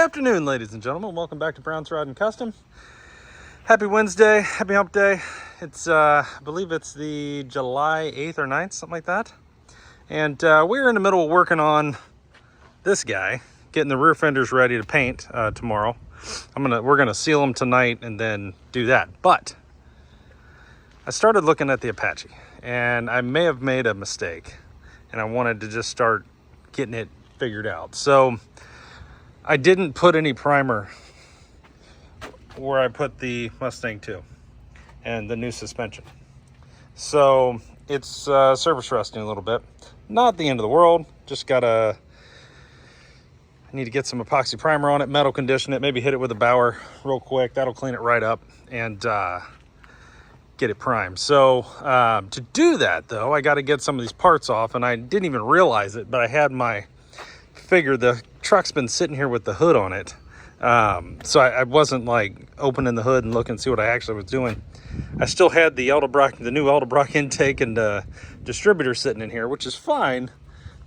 afternoon, ladies and gentlemen. Welcome back to Brown's Rod and Custom. Happy Wednesday, happy hump day. It's, I believe it's the July 8th or 9th, something like that. And we're in the middle of working on this guy, getting the rear fenders ready to paint tomorrow. We're gonna seal them tonight and then do that. But I started looking at the Apache, and I may have made a mistake, and I wanted to just start getting it figured out. So I didn't put any primer where I put the Mustang 2 and the new suspension. So it's surface rusting a little bit. Not the end of the world, just I need to get some epoxy primer on it, metal condition it, maybe hit it with a Bauer real quick. That'll clean it right up and get it primed. So to do that though, I got to get some of these parts off, and I didn't even realize it, but I had my figure, the truck's been sitting here with the hood on it. So I wasn't like opening the hood and looking to see what I actually was doing. I still had the new Edelbrock intake and distributor sitting in here, which is fine,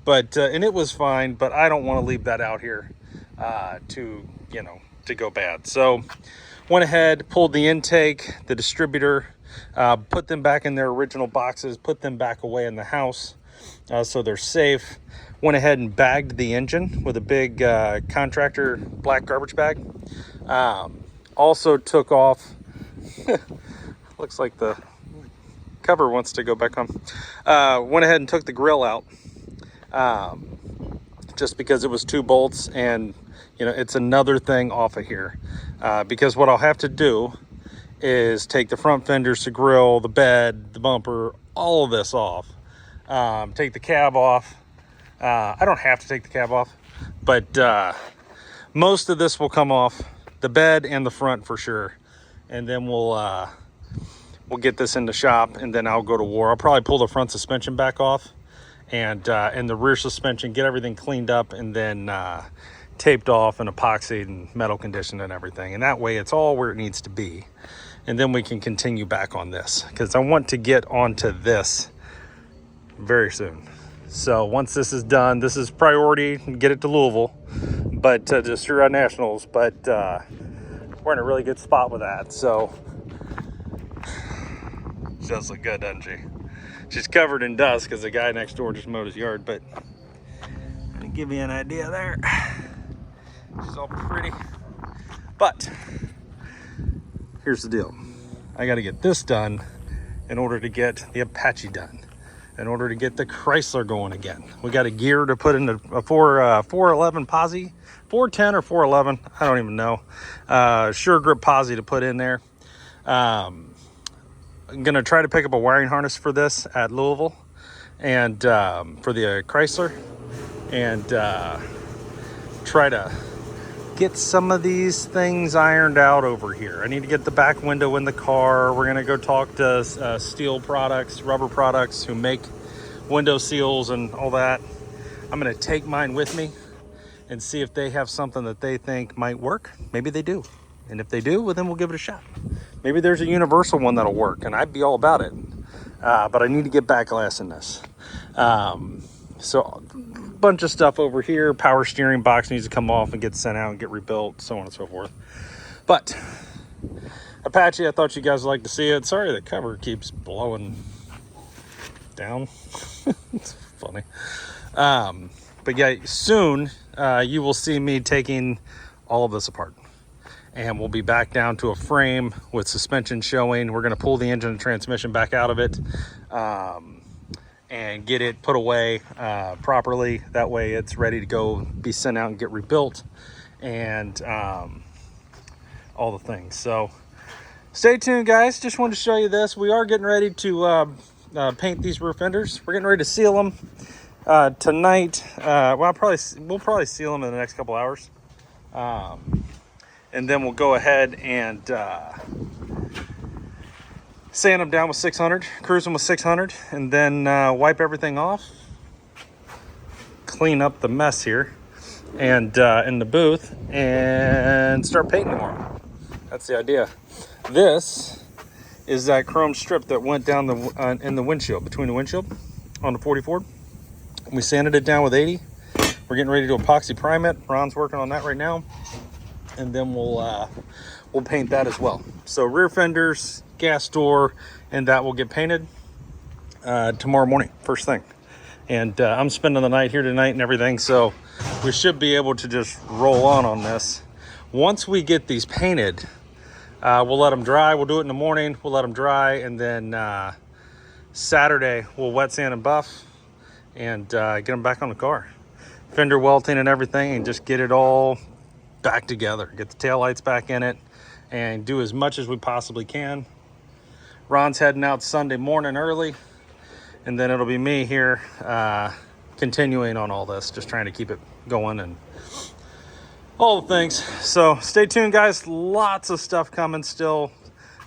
but and it was fine, but I don't want to leave that out here to go bad. So went ahead, pulled the intake, the distributor, put them back in their original boxes, put them back away in the house so they're safe. Went ahead and bagged the engine with a big contractor black garbage bag. Also took off, looks like the cover wants to go back on. Went ahead and took the grill out just because it was 2 bolts, and it's another thing off of here. Because what I'll have to do is take the front fenders, the grill, the bed, the bumper, all of this off. Take the cab off. I don't have to take the cab off, but most of this will come off, the bed and the front for sure. And then we'll get this in the shop, and then I'll go to war. I'll probably pull the front suspension back off and the rear suspension, get everything cleaned up, and then taped off and epoxied and metal conditioned and everything. And that way it's all where it needs to be. And then we can continue back on this, because I want to get onto this very soon. So once this is done, this is priority, get it to Louisville, but just through our nationals, but we're in a really good spot with that. So she does look good, doesn't she? She's covered in dust because the guy next door just mowed his yard, but to give you an idea there, she's all pretty. But here's the deal. I got to get this done in order to get the Apache done, in order to get the Chrysler going again. We got a gear to put in a 411 posi, 410 or 411, I don't even know. Sure grip posi to put in there. I'm gonna try to pick up a wiring harness for this at Louisville, and for the Chrysler, and try to get some of these things ironed out over here. I need to get the back window in the car. We're gonna go talk to steel products, rubber products who make window seals and all that. I'm gonna take mine with me and see if they have something that they think might work. Maybe they do. And if they do, well, then we'll give it a shot. Maybe there's a universal one that'll work, and I'd be all about it. But I need to get back glass in this. So bunch of stuff over here. Power steering box needs to come off and get sent out and get rebuilt, so on and so forth. But Apache, I thought you guys would like to see it. Sorry, the cover keeps blowing down. It's funny. But yeah, soon you will see me taking all of this apart, and we'll be back down to a frame with suspension showing. We're going to pull the engine and transmission back out of it, and get it put away properly. That way it's ready to go, be sent out and get rebuilt, and all the things. So stay tuned, guys. Just wanted to show you this. We are getting ready to paint these rear fenders. We're getting ready to seal them tonight. We'll probably seal them in the next couple hours, and then we'll go ahead and sand them down with 600, cruise them with 600, and then wipe everything off, clean up the mess here and in the booth, and start painting tomorrow. That's the idea. This is that chrome strip that went down in the windshield, between the windshield on the 44. We sanded it down with 80. We're We're getting ready to epoxy prime it. Ron's working on that right now. And then we'll paint that as well. So rear fenders, gas door, and that will get painted tomorrow morning, first thing. And I'm spending the night here tonight and everything, so we should be able to just roll on this. Once we get these painted, we'll let them dry. We'll do it in the morning. We'll let them dry, and then Saturday we'll wet sand and buff and get them back on the car. Fender welting and everything, and just get it all back together. Get the taillights back in it and do as much as we possibly can. Ron's heading out Sunday morning early, and then it'll be me here continuing on all this, just trying to keep it going and all the things. So stay tuned, guys. Lots of stuff coming still.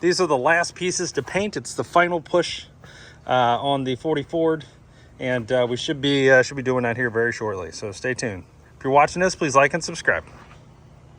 These are the last pieces to paint. It's the final push on the 40 Ford, and we should be doing that here very shortly. So stay tuned. If you're watching this, please like and subscribe.